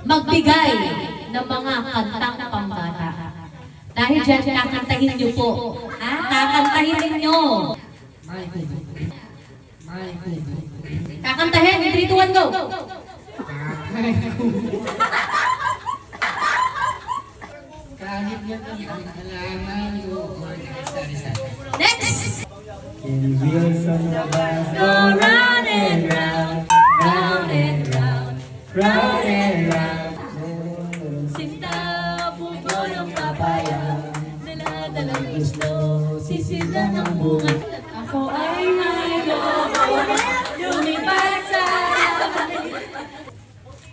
magbigay ng mga kantang pambata. Dahil dyan, kakantahin niyo po. Kakantahin ninyo. Kakantahin. 3, 2, 1, go! Kahit yan ang alaman ko or sari-sari. Next! In wheels on the bus Go round and round, round and round, round and round. sinta puno ng papaya, daladalang gusto, sisila ng bunga. Ako ay mayroon, lumipad sa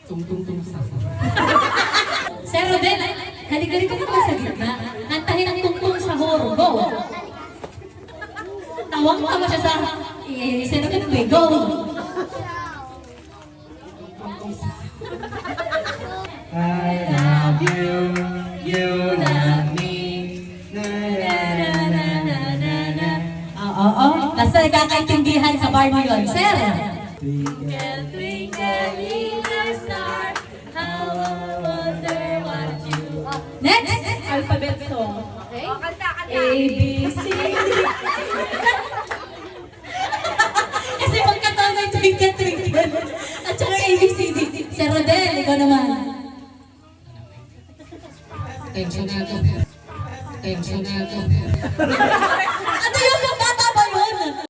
Tung-tung-tung sa Sir Rodel, halika rito ka sa gitna. Kantahin ang tungtong sa horo. Go! Tawang-tawa siya sa... Sir Rodel, go! I love you, you love me. Na na na na na na. Oo. Basta nagkakaintindihan sa bar mo yun. Sir! Twinkle, Twinkle, little star, how I wonder what you are. Next! Alphabet song. Okay? A, B, C, D. Kasi magkataon ng twinkle, twinkle. At saka A, B, C, D. Sir Rodel, ikaw naman. Tensionado.